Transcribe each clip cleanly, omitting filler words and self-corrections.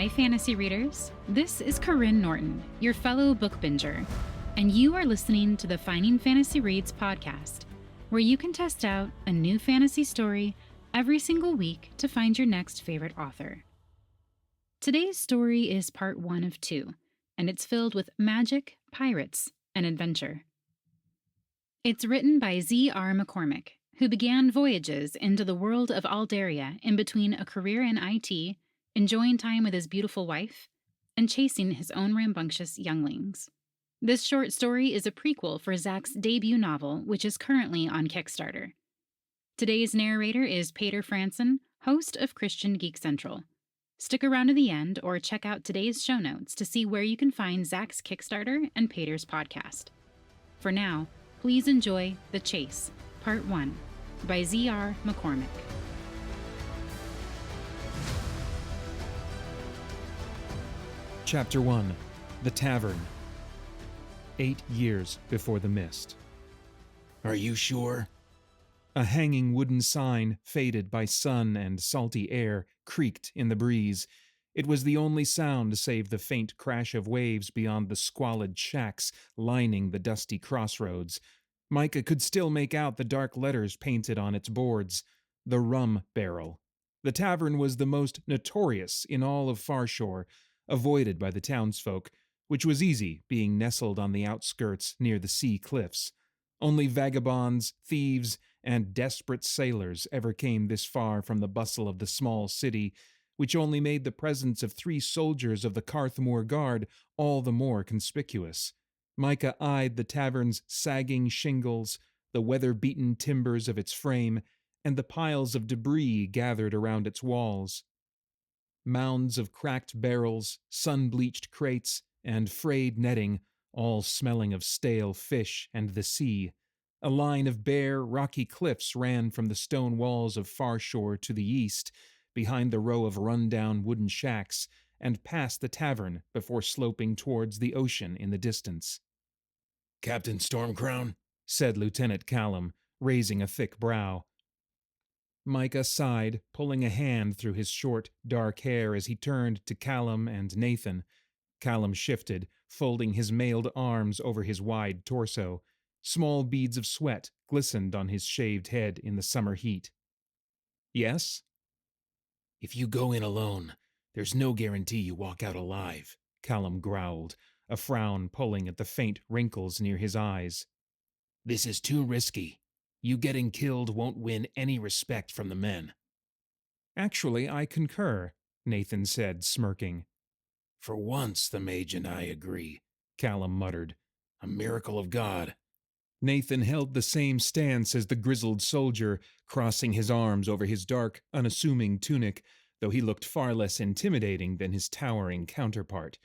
Hi, fantasy readers. This is Corinne Norton, your fellow book binger, and you are listening to the Finding Fantasy Reads podcast, where you can test out a new fantasy story every single week to find your next favorite author. Today's story is part 1 of 2, and it's filled with magic, pirates, and adventure. It's written by ZR McCormick, who began voyages into the world of Aldaria in between a career in IT, enjoying time with his beautiful wife, and chasing his own rambunctious younglings. This short story is a prequel for Zach's debut novel, which is currently on Kickstarter. Today's narrator is Paeter Frandsen, host of Christian Geek Central. Stick around to the end or check out today's show notes to see where you can find Zach's Kickstarter and Paeter's podcast. For now, please enjoy The Chase, Part 1, by ZR McCormick. Chapter 1, The Tavern. 8 years before the mist. Are you sure? A hanging wooden sign, faded by sun and salty air, creaked in the breeze. It was the only sound save the faint crash of waves beyond the squalid shacks lining the dusty crossroads. Micah could still make out the dark letters painted on its boards. The Rum Barrel. The tavern was the most notorious in all of Farshore, avoided by the townsfolk, which was easy, being nestled on the outskirts near the sea cliffs. Only vagabonds, thieves, and desperate sailors ever came this far from the bustle of the small city, which only made the presence of 3 soldiers of the Carthmoor Guard all the more conspicuous. Micah eyed the tavern's sagging shingles, the weather-beaten timbers of its frame, and the piles of debris gathered around its walls. Mounds of cracked barrels, sun-bleached crates, and frayed netting, all smelling of stale fish and the sea. A line of bare, rocky cliffs ran from the stone walls of Farshore to the east, behind the row of run-down wooden shacks, and past the tavern before sloping towards the ocean in the distance. Captain Stormcrown? Said Lieutenant Callum, raising a thick brow. Micah sighed, pulling a hand through his short, dark hair as he turned to Callum and Nathan. Callum shifted, folding his mailed arms over his wide torso. Small beads of sweat glistened on his shaved head in the summer heat. Yes? If you go in alone, there's no guarantee you walk out alive, Callum growled, a frown pulling at the faint wrinkles near his eyes. This is too risky. You getting killed won't win any respect from the men. Actually, I concur, Nathan said, smirking. For once, the mage and I agree, Callum muttered. A miracle of God. Nathan held the same stance as the grizzled soldier, crossing his arms over his dark, unassuming tunic, though he looked far less intimidating than his towering counterpart.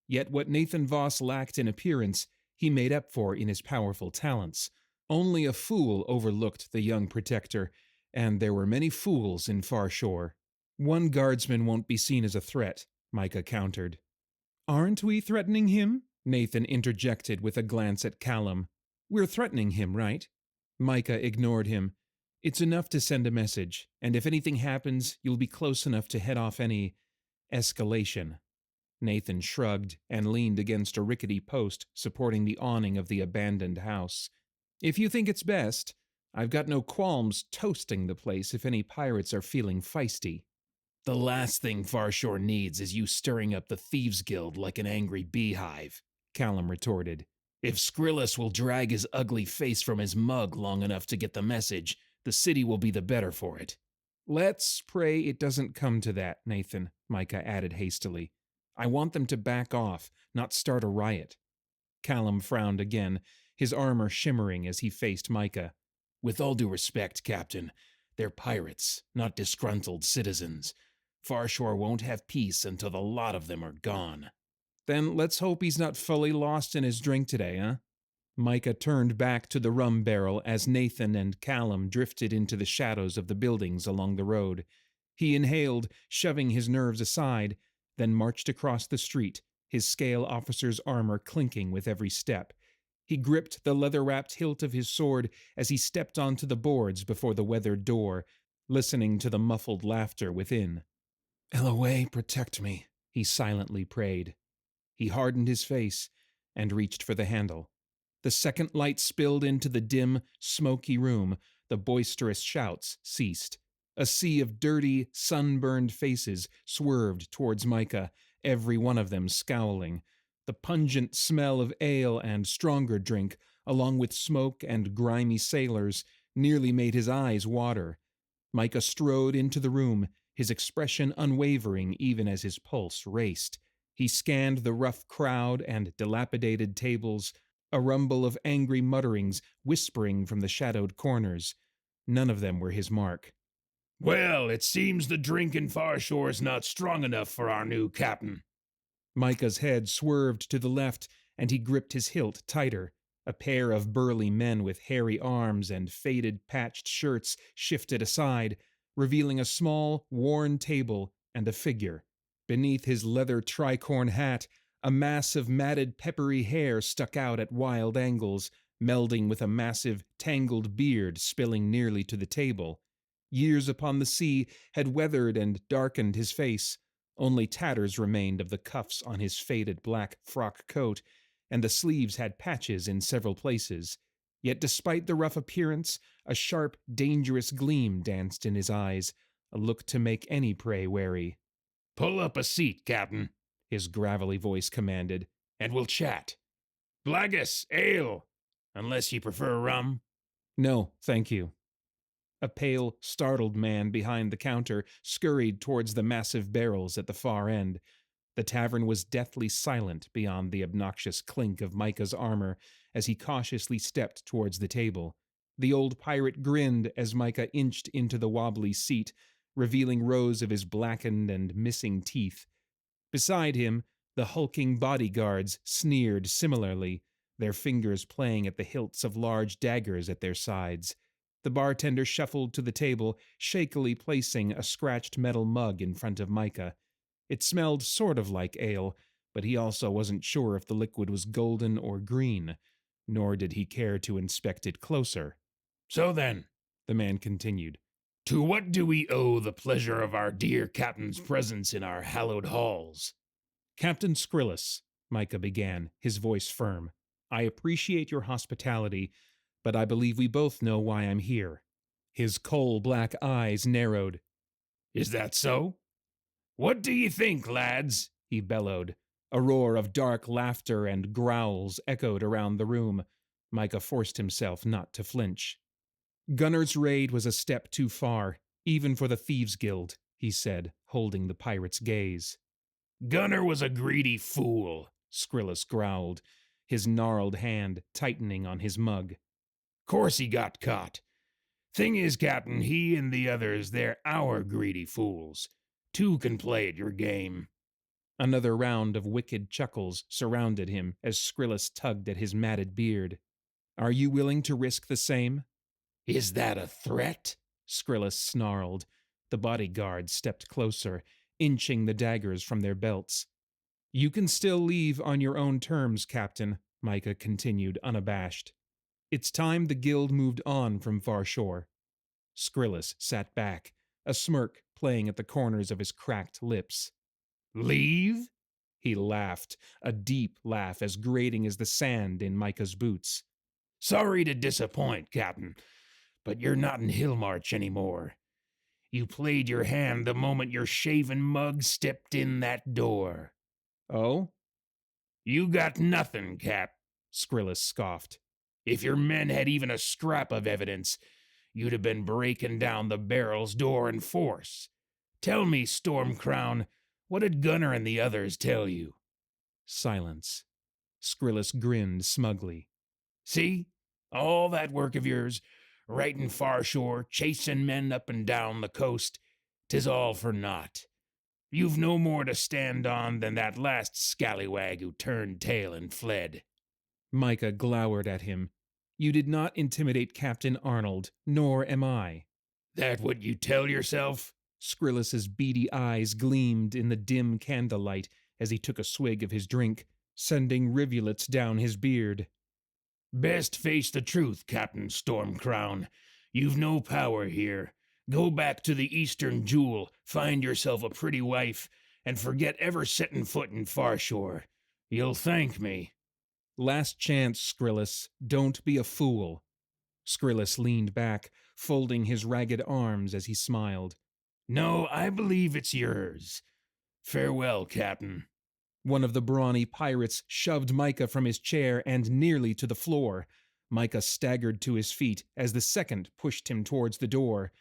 Yet what Nathan Voss lacked in appearance, he made up for in his powerful talents. Only a fool overlooked the young protector, and there were many fools in Farshore. One guardsman won't be seen as a threat, Micah countered. Aren't we threatening him? Nathan interjected with a glance at Callum. We're threatening him, right? Micah ignored him. It's enough to send a message, and if anything happens, you'll be close enough to head off any escalation. Nathan shrugged and leaned against a rickety post supporting the awning of the abandoned house. If you think it's best, I've got no qualms toasting the place if any pirates are feeling feisty. The last thing Farshore needs is you stirring up the Thieves' Guild like an angry beehive, Callum retorted. If Skrillus will drag his ugly face from his mug long enough to get the message, the city will be the better for it. Let's pray it doesn't come to that, Nathan, Micah added hastily. I want them to back off, not start a riot. Callum frowned again, his armor shimmering as he faced Micah. With all due respect, Captain, they're pirates, not disgruntled citizens. Farshore won't have peace until the lot of them are gone. Then let's hope he's not fully lost in his drink today, huh? Micah turned back to the rum barrel as Nathan and Callum drifted into the shadows of the buildings along the road. He inhaled, shoving his nerves aside, then marched across the street, his scale officer's armor clinking with every step. He gripped the leather-wrapped hilt of his sword as he stepped onto the boards before the weathered door, listening to the muffled laughter within. Elaway, protect me, he silently prayed. He hardened his face and reached for the handle. The second light spilled into the dim, smoky room. The boisterous shouts ceased. A sea of dirty, sunburned faces swerved towards Micah, every one of them scowling. The pungent smell of ale and stronger drink, along with smoke and grimy sailors, nearly made his eyes water. Micah strode into the room, his expression unwavering even as his pulse raced. He scanned the rough crowd and dilapidated tables, a rumble of angry mutterings whispering from the shadowed corners. None of them were his mark. Well, it seems the drink in Farshore's not strong enough for our new captain. Micah's head swerved to the left, and he gripped his hilt tighter. A pair of burly men with hairy arms and faded patched shirts shifted aside, revealing a small, worn table and a figure. Beneath his leather tricorn hat, a mass of matted peppery hair stuck out at wild angles, melding with a massive, tangled beard spilling nearly to the table. Years upon the sea had weathered and darkened his face. Only tatters remained of the cuffs on his faded black frock coat, and the sleeves had patches in several places. Yet despite the rough appearance, a sharp, dangerous gleam danced in his eyes, a look to make any prey wary. Pull up a seat, Captain, his gravelly voice commanded, and we'll chat. Blagus, ale, unless you prefer rum. No, thank you. A pale, startled man behind the counter scurried towards the massive barrels at the far end. The tavern was deathly silent beyond the obnoxious clink of Micah's armor as he cautiously stepped towards the table. The old pirate grinned as Micah inched into the wobbly seat, revealing rows of his blackened and missing teeth. Beside him, the hulking bodyguards sneered similarly, their fingers playing at the hilts of large daggers at their sides. The bartender shuffled to the table, shakily placing a scratched metal mug in front of Micah. It smelled sort of like ale, but he also wasn't sure if the liquid was golden or green, nor did he care to inspect it closer. So then, the man continued, to what do we owe the pleasure of our dear captain's presence in our hallowed halls? Captain Skrillex, Micah began, his voice firm, I appreciate your hospitality, but I believe we both know why I'm here. His coal-black eyes narrowed. Is that so? What do ye think, lads? He bellowed. A roar of dark laughter and growls echoed around the room. Micah forced himself not to flinch. Gunnar's raid was a step too far, even for the Thieves' Guild, he said, holding the pirate's gaze. Gunnar was a greedy fool, Skrillex growled, his gnarled hand tightening on his mug. Course he got caught. Thing is, Captain, he and the others, they're our greedy fools. Two can play at your game. Another round of wicked chuckles surrounded him as Skrillex tugged at his matted beard. Are you willing to risk the same? Is that a threat? Skrillex snarled. The bodyguards stepped closer, inching the daggers from their belts. You can still leave on your own terms, Captain, Micah continued unabashed. It's time the guild moved on from Farshore. Skrillex sat back, a smirk playing at the corners of his cracked lips. Leave? He laughed, a deep laugh as grating as the sand in Micah's boots. Sorry to disappoint, Captain, but you're not in Hillmarch anymore. You played your hand the moment your shaven mug stepped in that door. Oh? You got nothing, Cap, Skrillex scoffed. If your men had even a scrap of evidence, you'd have been breaking down the barrel's door in force. Tell me, Stormcrown, what did Gunnar and the others tell you? Silence. Skrillex grinned smugly. See? All that work of yours, right in Farshore, chasing men up and down the coast, 'tis all for naught. You've no more to stand on than that last scallywag who turned tail and fled. Micah glowered at him. You did not intimidate Captain Arnold, nor am I. That what you tell yourself? Skrillex's beady eyes gleamed in the dim candlelight as he took a swig of his drink, sending rivulets down his beard. Best face the truth, Captain Stormcrown. You've no power here. Go back to the Eastern Jewel, find yourself a pretty wife, and forget ever setting foot in Farshore. You'll thank me. Last chance, Skrillus. Don't be a fool. Skrillus leaned back, folding his ragged arms as he smiled. No, I believe it's yours. Farewell, Captain. One of the brawny pirates shoved Micah from his chair and nearly to the floor. Micah staggered to his feet as the second pushed him towards the door.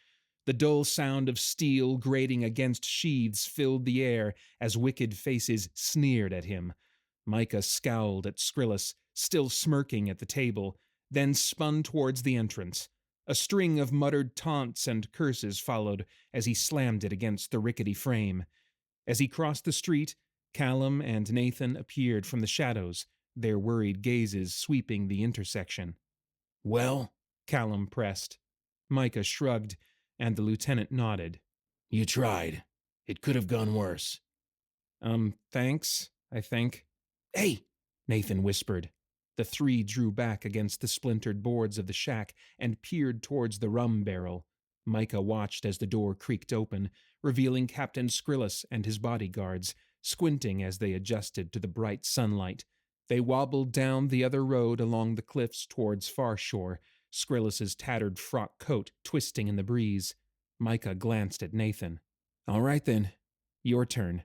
The dull sound of steel grating against sheaths filled the air as wicked faces sneered at him. Micah scowled at Skrillus, still smirking at the table, then spun towards the entrance. A string of muttered taunts and curses followed as he slammed it against the rickety frame. As he crossed the street, Callum and Nathan appeared from the shadows, their worried gazes sweeping the intersection. Well? Callum pressed. Micah shrugged, and the lieutenant nodded. You tried. It could have gone worse. Thanks, I think. Hey! Nathan whispered. The three drew back against the splintered boards of the shack and peered towards the rum barrel. Micah watched as the door creaked open, revealing Captain Skrillus and his bodyguards, squinting as they adjusted to the bright sunlight. They wobbled down the other road along the cliffs towards Farshore, Skrillus's tattered frock coat twisting in the breeze. Micah glanced at Nathan. All right then, your turn.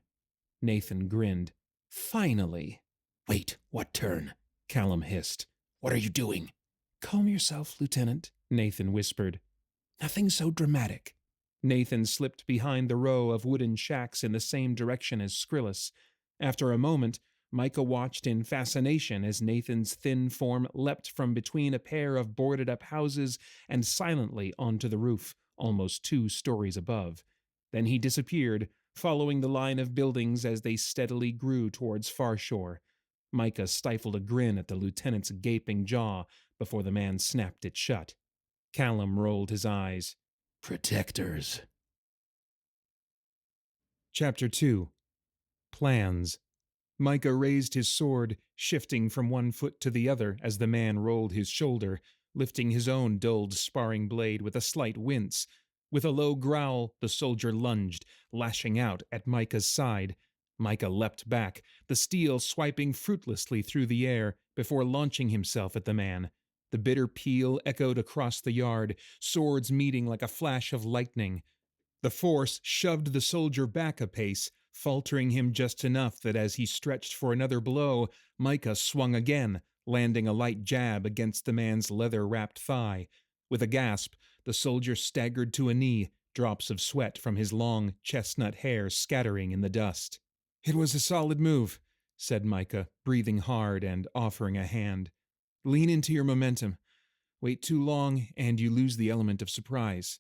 Nathan grinned. Finally. Wait, what turn? Callum hissed. What are you doing? Calm yourself, Lieutenant, Nathan whispered. Nothing so dramatic. Nathan slipped behind the row of wooden shacks in the same direction as Skrillus. After a moment, Micah watched in fascination as Nathan's thin form leapt from between a pair of boarded-up houses and silently onto the roof, almost 2 stories above. Then he disappeared, following the line of buildings as they steadily grew towards Farshore. Micah stifled a grin at the lieutenant's gaping jaw before the man snapped it shut. Callum rolled his eyes. Protectors. Chapter 2. Plans. Micah raised his sword, shifting from one foot to the other as the man rolled his shoulder, lifting his own dulled sparring blade with a slight wince. With a low growl, the soldier lunged, lashing out at Micah's side. Micah leapt back, the steel swiping fruitlessly through the air before launching himself at the man. The bitter peal echoed across the yard, swords meeting like a flash of lightning. The force shoved the soldier back a pace, faltering him just enough that as he stretched for another blow, Micah swung again, landing a light jab against the man's leather-wrapped thigh. With a gasp, the soldier staggered to a knee, drops of sweat from his long, chestnut hair scattering in the dust. It was a solid move, said Micah, breathing hard and offering a hand. Lean into your momentum. Wait too long, and you lose the element of surprise.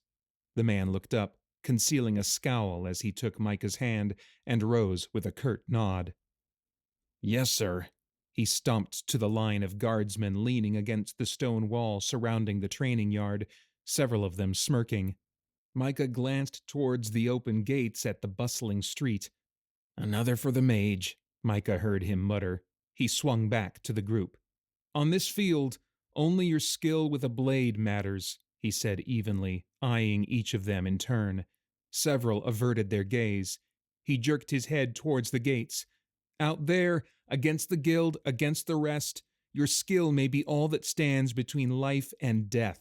The man looked up, concealing a scowl as he took Micah's hand and rose with a curt nod. Yes, sir. He stomped to the line of guardsmen leaning against the stone wall surrounding the training yard, several of them smirking. Micah glanced towards the open gates at the bustling street. Another for the mage, Micah heard him mutter. He swung back to the group. On this field, only your skill with a blade matters, he said evenly, eyeing each of them in turn. Several averted their gaze. He jerked his head towards the gates. Out there, against the guild, against the rest, your skill may be all that stands between life and death.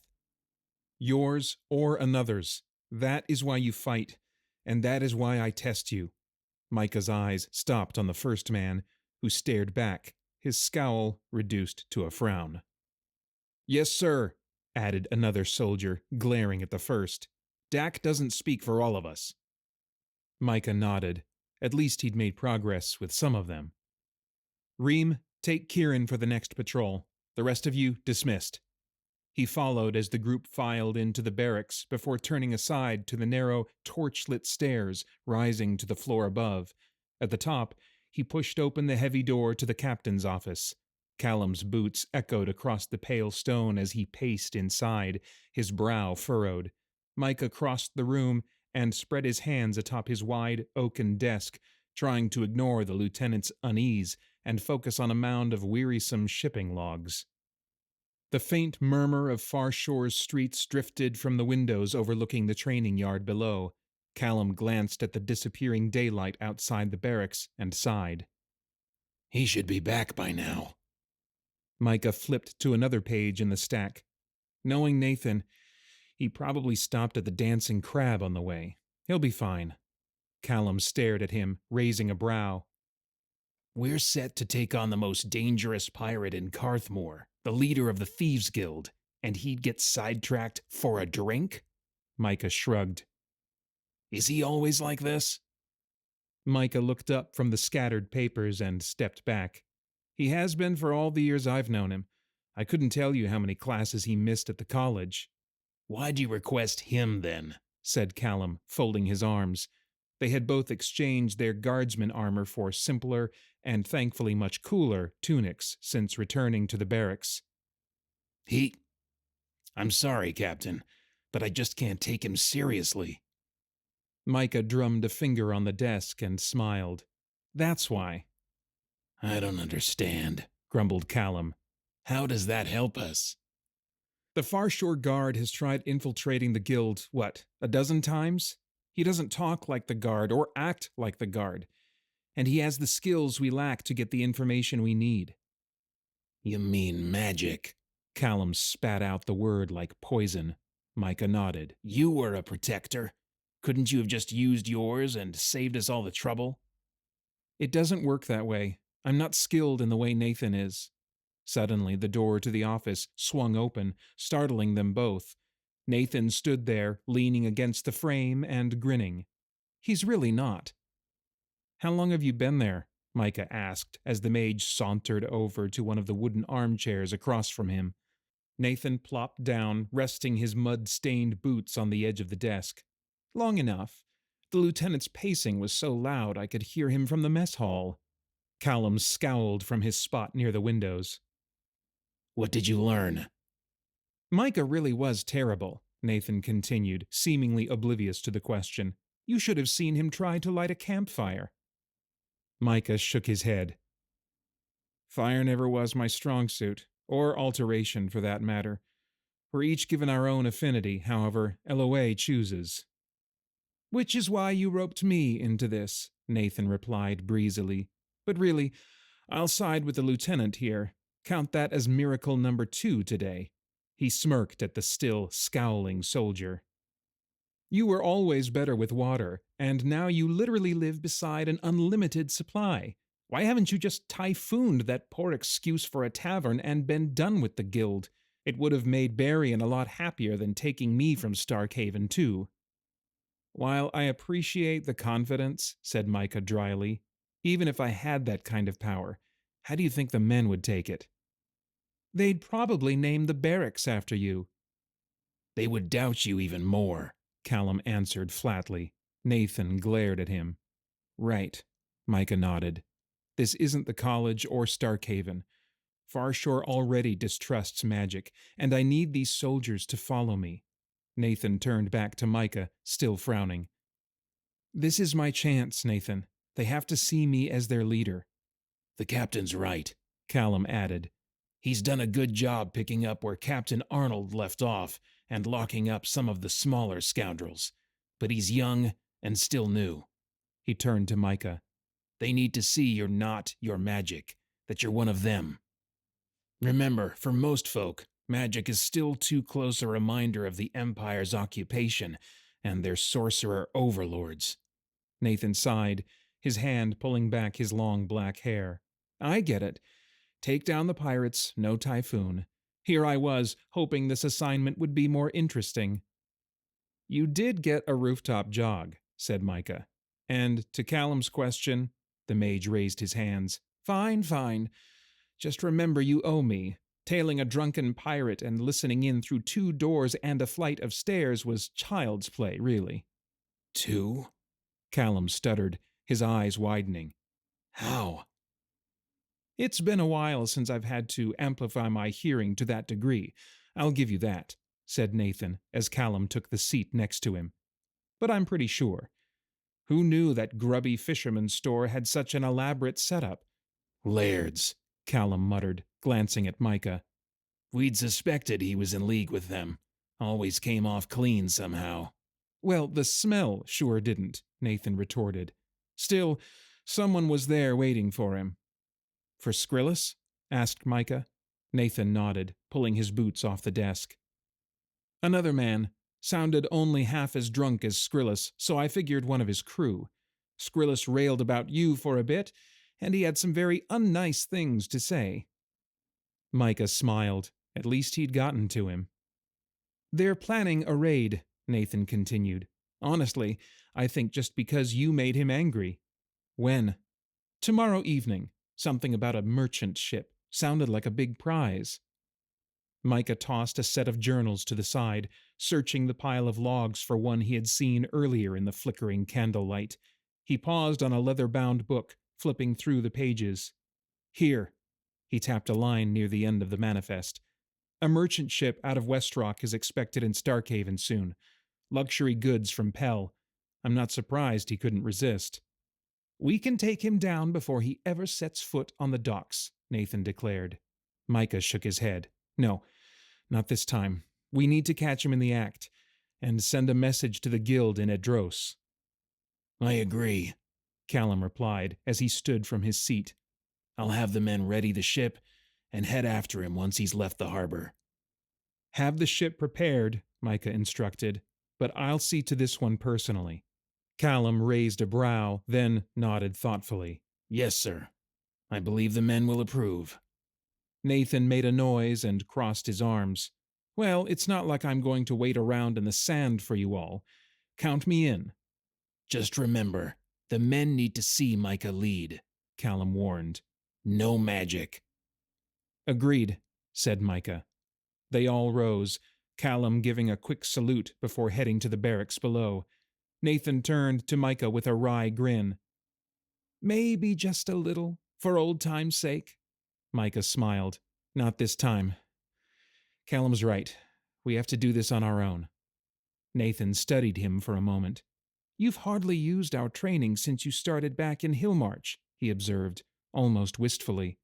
Yours or another's. That is why you fight, and that is why I test you. Micah's eyes stopped on the first man, who stared back, his scowl reduced to a frown. Yes, sir, added another soldier, glaring at the first. Dak doesn't speak for all of us. Micah nodded. At least he'd made progress with some of them. Reem, take Kieran for the next patrol. The rest of you dismissed. He followed as the group filed into the barracks before turning aside to the narrow, torch-lit stairs rising to the floor above. At the top, he pushed open the heavy door to the captain's office. Callum's boots echoed across the pale stone as he paced inside, his brow furrowed. Micah crossed the room and spread his hands atop his wide oaken desk, trying to ignore the lieutenant's unease and focus on a mound of wearisome shipping logs. The faint murmur of Farshore's streets drifted from the windows overlooking the training yard below. Callum glanced at the disappearing daylight outside the barracks and sighed. He should be back by now. Micah flipped to another page in the stack. Knowing Nathan, he probably stopped at the Dancing Crab on the way. He'll be fine. Callum stared at him, raising a brow. We're set to take on the most dangerous pirate in Carthmore, the leader of the Thieves Guild, and he'd get sidetracked for a drink? Micah shrugged. Is he always like this? Micah looked up from the scattered papers and stepped back. He has been for all the years I've known him. I couldn't tell you how many classes he missed at the college. Why'd you request him, then? Said Callum, folding his arms. They had both exchanged their guardsman armor for simpler and thankfully much cooler tunics since returning to the barracks. I'm sorry, Captain, but I just can't take him seriously. Micah drummed a finger on the desk and smiled. That's why. I don't understand, grumbled Callum. How does that help us? The Farshore Guard has tried infiltrating the guild, a dozen times? He doesn't talk like the guard or act like the guard, and he has the skills we lack to get the information we need. You mean magic? Callum spat out the word like poison. Micah nodded. You were a protector. Couldn't you have just used yours and saved us all the trouble? It doesn't work that way. I'm not skilled in the way Nathan is. Suddenly, the door to the office swung open, startling them both. Nathan stood there, leaning against the frame and grinning. He's really not. How long have you been there? Micah asked as the mage sauntered over to one of the wooden armchairs across from him. Nathan plopped down, resting his mud-stained boots on the edge of the desk. Long enough. The lieutenant's pacing was so loud I could hear him from the mess hall. Callum scowled from his spot near the windows. What did you learn? Micah really was terrible, Nathan continued, seemingly oblivious to the question. You should have seen him try to light a campfire. Micah shook his head. Fire never was my strong suit, or alteration for that matter. We're each given our own affinity, however LOA chooses. Which is why you roped me into this, Nathan replied breezily. But really, I'll side with the lieutenant here. Count that as miracle number 2 today. He smirked at the still scowling soldier. You were always better with water, and now you literally live beside an unlimited supply. Why haven't you just typhooned that poor excuse for a tavern and been done with the guild? It would have made Barian a lot happier than taking me from Starkhaven, too. While I appreciate the confidence, said Micah dryly, even if I had that kind of power, how do you think the men would take it? They'd probably name the barracks after you. They would doubt you even more, Callum answered flatly. Nathan glared at him. Right, Micah nodded. This isn't the college or Starkhaven. Farshore already distrusts magic, and I need these soldiers to follow me. Nathan turned back to Micah, still frowning. This is my chance, Nathan. They have to see me as their leader. The captain's right, Callum added. He's done a good job picking up where Captain Arnold left off and locking up some of the smaller scoundrels. But he's young and still new. He turned to Micah. They need to see you're not your magic, that you're one of them. Remember, for most folk, magic is still too close a reminder of the Empire's occupation and their sorcerer overlords. Nathan sighed, his hand pulling back his long black hair. I get it. Take down the pirates, no typhoon. Here I was, hoping this assignment would be more interesting. You did get a rooftop jog, said Micah. And to Callum's question, the mage raised his hands. Fine, fine. Just remember you owe me. Tailing a drunken pirate and listening in through 2 doors and a flight of stairs was child's play, really. 2? Callum stuttered, his eyes widening. How? It's been a while since I've had to amplify my hearing to that degree. I'll give you that, said Nathan, as Callum took the seat next to him. But I'm pretty sure. Who knew that grubby fisherman's store had such an elaborate setup? Lairds, Callum muttered, glancing at Micah. We'd suspected he was in league with them. Always came off clean somehow. Well, the smell sure didn't, Nathan retorted. Still, someone was there waiting for him. For Skrillex? Asked Micah. Nathan nodded, pulling his boots off the desk. Another man. Sounded only half as drunk as Skrillex, so I figured one of his crew. Skrillex railed about you for a bit, and he had some very unnice things to say. Micah smiled. At least he'd gotten to him. They're planning a raid, Nathan continued. Honestly, I think just because you made him angry. When? Tomorrow evening. Something about a merchant ship. Sounded like a big prize. Micah tossed a set of journals to the side, searching the pile of logs for one he had seen earlier in the flickering candlelight. He paused on a leather-bound book, flipping through the pages. Here. He tapped a line near the end of the manifest. A merchant ship out of Westrock is expected in Starkhaven soon. Luxury goods from Pell. I'm not surprised he couldn't resist. We can take him down before he ever sets foot on the docks, Nathan declared. Micah shook his head. No, not this time. We need to catch him in the act, and send a message to the guild in Edros. I agree, Callum replied as he stood from his seat. I'll have the men ready the ship and head after him once he's left the harbor. Have the ship prepared, Micah instructed, but I'll see to this one personally. Callum raised a brow, then nodded thoughtfully. Yes, sir. I believe the men will approve. Nathan made a noise and crossed his arms. Well, it's not like I'm going to wait around in the sand for you all. Count me in. Just remember, the men need to see Micah lead, Callum warned. No magic. Agreed, said Micah. They all rose, Callum giving a quick salute before heading to the barracks below. Nathan turned to Micah with a wry grin. Maybe just a little, for old time's sake. Micah smiled. Not this time. Callum's right. We have to do this on our own. Nathan studied him for a moment. You've hardly used our training since you started back in Hillmarch, he observed, almost wistfully.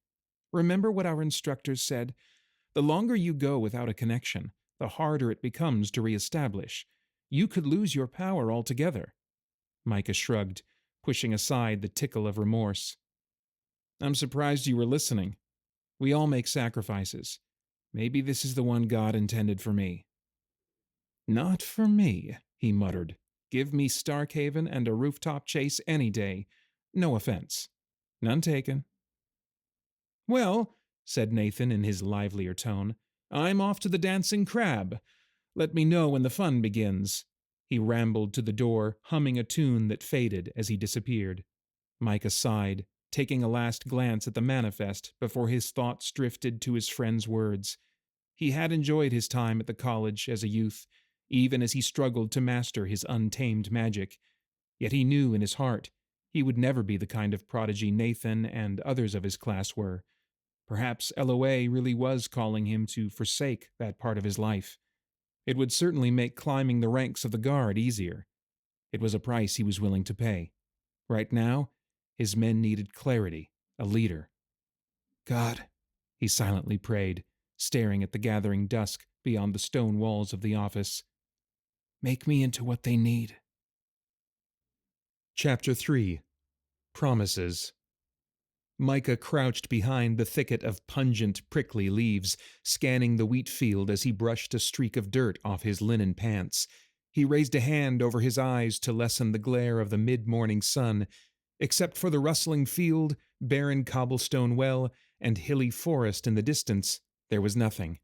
Remember what our instructors said? The longer you go without a connection, the harder it becomes to reestablish. You could lose your power altogether. Micah shrugged, pushing aside the tickle of remorse. I'm surprised you were listening. We all make sacrifices. Maybe this is the one God intended for me. Not for me, he muttered. Give me Starkhaven and a rooftop chase any day. No offense. None taken. Well, said Nathan in his livelier tone, I'm off to the Dancing Crab. Let me know when the fun begins. He rambled to the door, humming a tune that faded as he disappeared. Micah sighed, taking a last glance at the manifest before his thoughts drifted to his friend's words. He had enjoyed his time at the college as a youth, even as he struggled to master his untamed magic. Yet he knew in his heart he would never be the kind of prodigy Nathan and others of his class were. Perhaps LOA really was calling him to forsake that part of his life. It would certainly make climbing the ranks of the guard easier. It was a price he was willing to pay. Right now, his men needed clarity, a leader. God, he silently prayed, staring at the gathering dusk beyond the stone walls of the office. Make me into what they need. Chapter 3. Promises. Micah crouched behind the thicket of pungent, prickly leaves, scanning the wheat field as he brushed a streak of dirt off his linen pants. He raised a hand over his eyes to lessen the glare of the mid-morning sun. Except for the rustling field, barren cobblestone well, and hilly forest in the distance, there was nothing.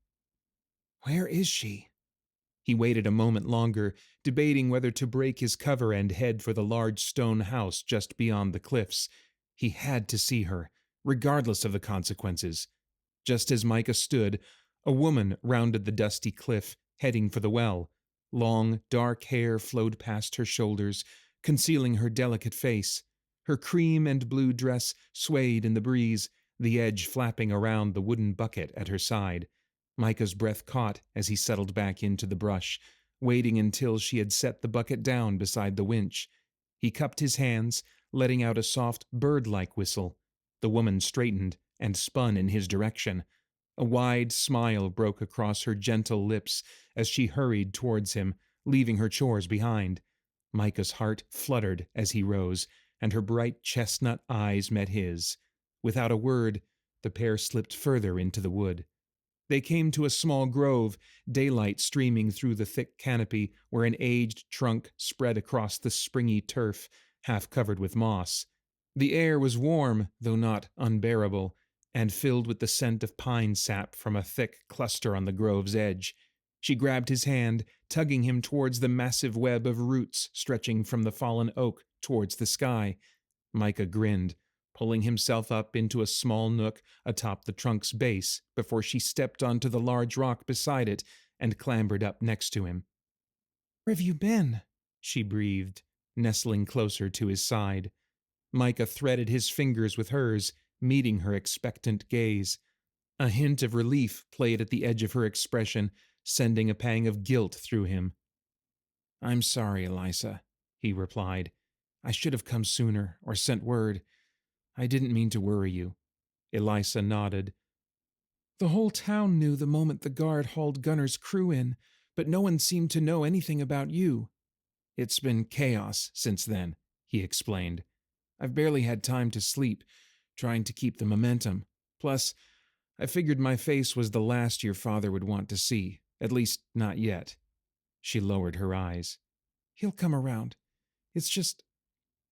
Where is she? He waited a moment longer, debating whether to break his cover and head for the large stone house just beyond the cliffs. He had to see her, regardless of the consequences. Just as Micah stood, a woman rounded the dusty cliff, heading for the well. Long, dark hair flowed past her shoulders, concealing her delicate face. Her cream and blue dress swayed in the breeze, the edge flapping around the wooden bucket at her side. Micah's breath caught as he settled back into the brush, waiting until she had set the bucket down beside the winch. He cupped his hands, letting out a soft, bird-like whistle. The woman straightened and spun in his direction. A wide smile broke across her gentle lips as she hurried towards him, leaving her chores behind. Micah's heart fluttered as he rose, and her bright chestnut eyes met his. Without a word, the pair slipped further into the wood. They came to a small grove, daylight streaming through the thick canopy where an aged trunk spread across the springy turf, half covered with moss. The air was warm, though not unbearable, and filled with the scent of pine sap from a thick cluster on the grove's edge. She grabbed his hand, tugging him towards the massive web of roots stretching from the fallen oak towards the sky. Micah grinned, pulling himself up into a small nook atop the trunk's base before she stepped onto the large rock beside it and clambered up next to him. "Where have you been?" she breathed, nestling closer to his side. Micah threaded his fingers with hers, meeting her expectant gaze. A hint of relief played at the edge of her expression, sending a pang of guilt through him. "I'm sorry, Eliza," he replied. "I should have come sooner, or sent word. I didn't mean to worry you." Eliza nodded. "The whole town knew the moment the guard hauled Gunner's crew in, but no one seemed to know anything about you." "It's been chaos since then," he explained. "I've barely had time to sleep, trying to keep the momentum. Plus, I figured my face was the last your father would want to see, at least not yet." She lowered her eyes. "He'll come around. It's just,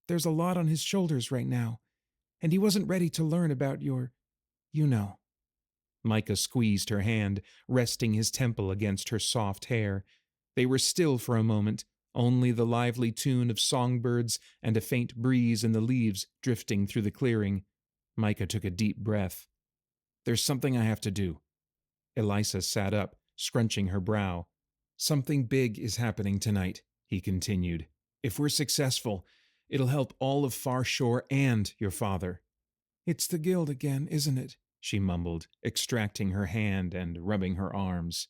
there's a lot on his shoulders right now, and he wasn't ready to learn about your, you know." Micah squeezed her hand, resting his temple against her soft hair. They were still for a moment, only the lively tune of songbirds and a faint breeze in the leaves drifting through the clearing. Micah took a deep breath. "There's something I have to do." Eliza sat up, scrunching her brow. "Something big is happening tonight," he continued. "If we're successful, it'll help all of Far Shore and your father." "It's the guild again, isn't it?" she mumbled, extracting her hand and rubbing her arms.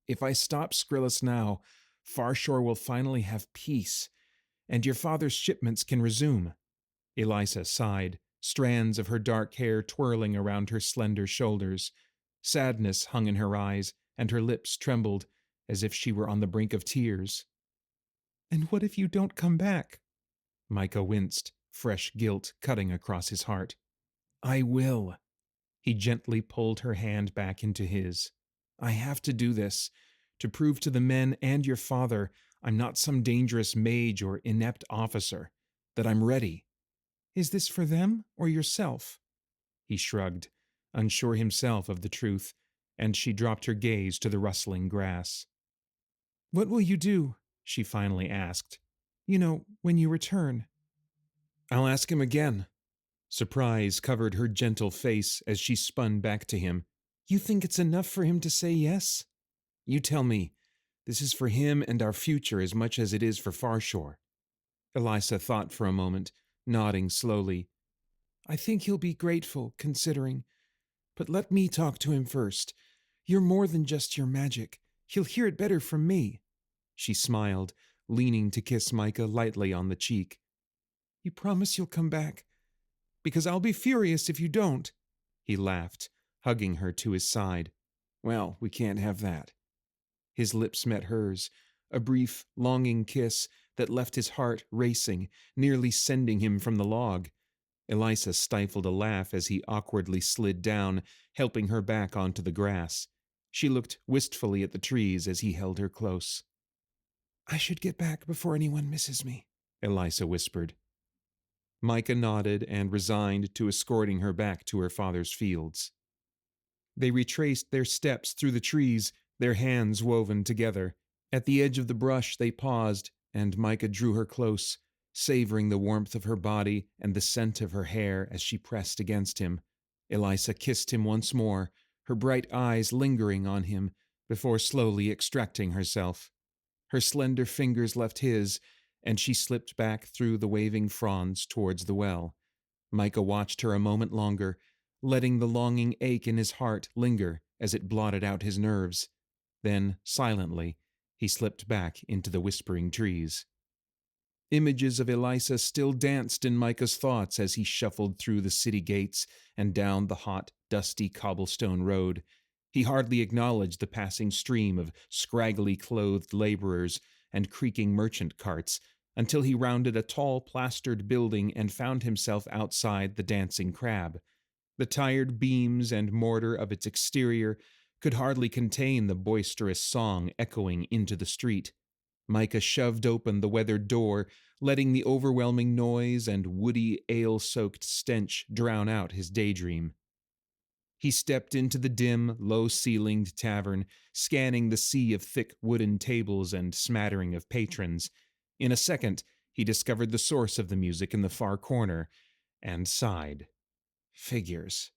"If I stop Skrillex now, Far Shore will finally have peace, and your father's shipments can resume." Eliza sighed, strands of her dark hair twirling around her slender shoulders. Sadness hung in her eyes, and her lips trembled, as if she were on the brink of tears. "And what if you don't come back?" Micah winced, fresh guilt cutting across his heart. "I will." He gently pulled her hand back into his. "I have to do this, to prove to the men and your father I'm not some dangerous mage or inept officer, that I'm ready." "Is this for them or yourself?" He shrugged, unsure himself of the truth, and she dropped her gaze to the rustling grass. "What will you do?" she finally asked. "You know, when you return." "I'll ask him again." Surprise covered her gentle face as she spun back to him. "You think it's enough for him to say yes?" "You tell me. This is for him and our future as much as it is for Far Shore." Eliza thought for a moment, nodding slowly. "I think he'll be grateful, considering. But let me talk to him first. You're more than just your magic. He'll hear it better from me." She smiled, leaning to kiss Micah lightly on the cheek. "You promise you'll come back? Because I'll be furious if you don't." He laughed, hugging her to his side. "Well, we can't have that." His lips met hers, a brief, longing kiss that left his heart racing, nearly sending him from the log. Eliza stifled a laugh as he awkwardly slid down, helping her back onto the grass. She looked wistfully at the trees as he held her close. "I should get back before anyone misses me," Eliza whispered. Micah nodded and resigned to escorting her back to her father's fields. They retraced their steps through the trees, their hands woven together. At the edge of the brush they paused, and Micah drew her close, savoring the warmth of her body and the scent of her hair as she pressed against him. Eliza kissed him once more, her bright eyes lingering on him, before slowly extracting herself. Her slender fingers left his, and she slipped back through the waving fronds towards the well. Micah watched her a moment longer, letting the longing ache in his heart linger as it blotted out his nerves. Then, silently, he slipped back into the whispering trees. Images of Eliza still danced in Micah's thoughts as he shuffled through the city gates and down the hot, dusty cobblestone road. He hardly acknowledged the passing stream of scraggly clothed laborers and creaking merchant carts, until he rounded a tall plastered building and found himself outside the Dancing Crab. The tired beams and mortar of its exterior could hardly contain the boisterous song echoing into the street. Micah shoved open the weathered door, letting the overwhelming noise and woody, ale-soaked stench drown out his daydream. He stepped into the dim, low-ceilinged tavern, scanning the sea of thick wooden tables and smattering of patrons. In a second, he discovered the source of the music in the far corner, and sighed. Figures.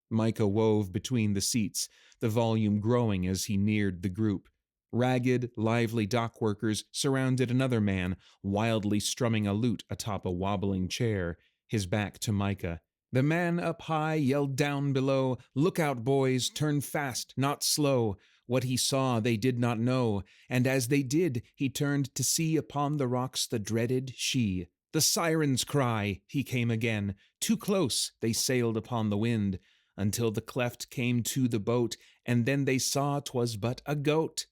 Micah wove between the seats, the volume growing as he neared the group. Ragged, lively dock workers surrounded another man, wildly strumming a lute atop a wobbling chair, his back to Micah. The man up high yelled down below, "Look out, boys, turn fast, not slow." What he saw they did not know, and as they did, he turned to see upon the rocks the dreaded she. The siren's cry, he came again. Too close, they sailed upon the wind, until the cleft came to the boat, and then they saw 'twas but a goat.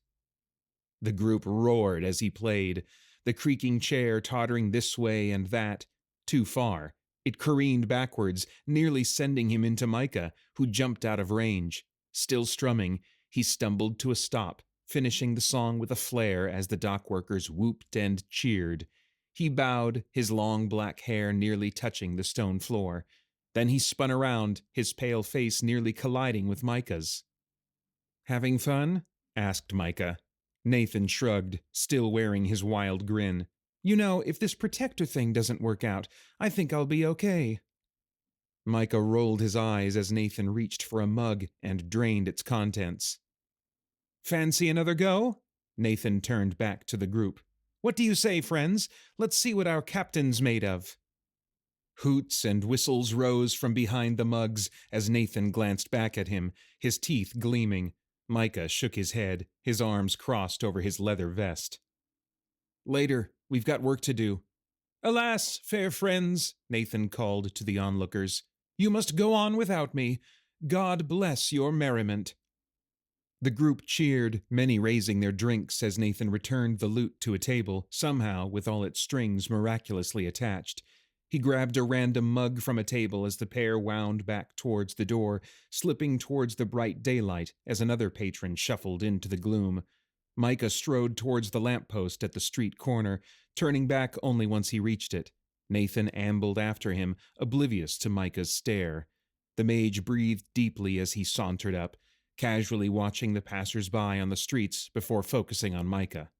The group roared as he played, the creaking chair tottering this way and that. Too far. It careened backwards, nearly sending him into Micah, who jumped out of range. Still strumming, he stumbled to a stop, finishing the song with a flare as the dock workers whooped and cheered. He bowed, his long black hair nearly touching the stone floor. Then he spun around, his pale face nearly colliding with Micah's. "Having fun?" asked Micah. Nathan shrugged, still wearing his wild grin. "You know, if this protector thing doesn't work out, I think I'll be okay." Micah rolled his eyes as Nathan reached for a mug and drained its contents. "Fancy another go?" Nathan turned back to the group. "What do you say, friends? Let's see what our captain's made of." Hoots and whistles rose from behind the mugs as Nathan glanced back at him, his teeth gleaming. Micah shook his head, his arms crossed over his leather vest. "Later, we've got work to do." "Alas, fair friends," Nathan called to the onlookers, "you must go on without me. God bless your merriment." The group cheered, many raising their drinks as Nathan returned the lute to a table, somehow with all its strings miraculously attached. He grabbed a random mug from a table as the pair wound back towards the door, slipping towards the bright daylight as another patron shuffled into the gloom. Micah strode towards the lamppost at the street corner, turning back only once he reached it. Nathan ambled after him, oblivious to Micah's stare. The mage breathed deeply as he sauntered up, casually watching the passers-by on the streets before focusing on Micah.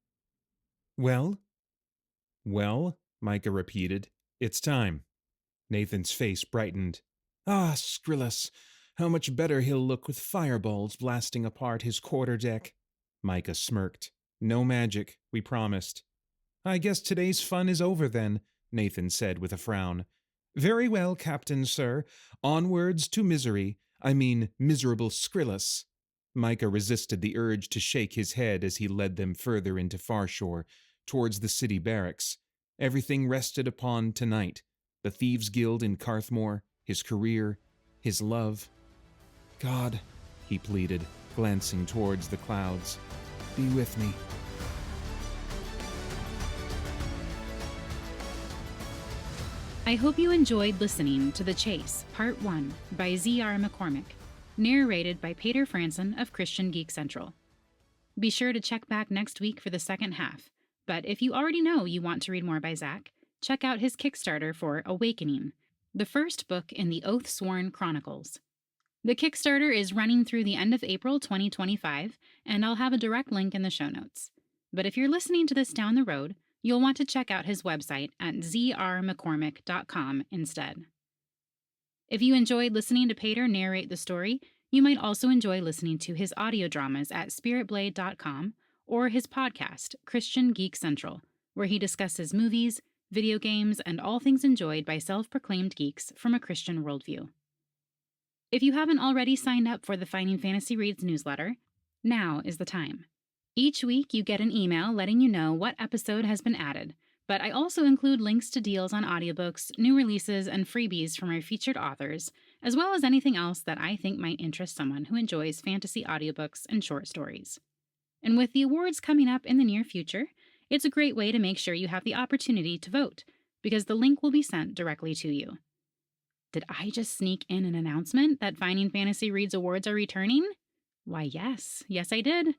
"Well?" "Well," Micah repeated. "It's time." Nathan's face brightened. "Ah, Skrillus, how much better he'll look with fireballs blasting apart his quarterdeck." Micah smirked. "No magic, we promised." "I guess today's fun is over then," Nathan said with a frown. "Very well, Captain, sir. Onwards to misery. I mean, miserable Skrillus." Micah resisted the urge to shake his head as he led them further into Farshore, towards the city barracks. Everything rested upon tonight. The Thieves' Guild in Carthmore, his career, his love. "God," he pleaded, glancing towards the clouds, "be with me." I hope you enjoyed listening to The Chase, Part 1 by ZR McCormick, narrated by Paeter Frandsen of Christian Geek Central. Be sure to check back next week for the second half, but if you already know you want to read more by Zach, check out his Kickstarter for Awakening, the first book in the Oath-Sworn Chronicles. The Kickstarter is running through the end of April 2025, and I'll have a direct link in the show notes. But if you're listening to this down the road, you'll want to check out his website at zrmccormick.com instead. If you enjoyed listening to Paeter narrate the story, you might also enjoy listening to his audio dramas at spiritblade.com or his podcast, Christian Geek Central, where he discusses movies, video games, and all things enjoyed by self-proclaimed geeks from a Christian worldview. If you haven't already signed up for the Finding Fantasy Reads newsletter, now is the time. Each week you get an email letting you know what episode has been added, but I also include links to deals on audiobooks, new releases, and freebies from our featured authors, as well as anything else that I think might interest someone who enjoys fantasy audiobooks and short stories. And with the awards coming up in the near future, It's a great way to make sure you have the opportunity to vote, because the link will be sent directly to you. Did I just sneak in an announcement that Finding Fantasy Reads Awards are returning? Why, yes. Yes, I did.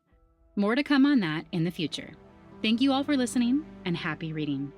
More to come on that in the future. Thank you all for listening, and happy reading.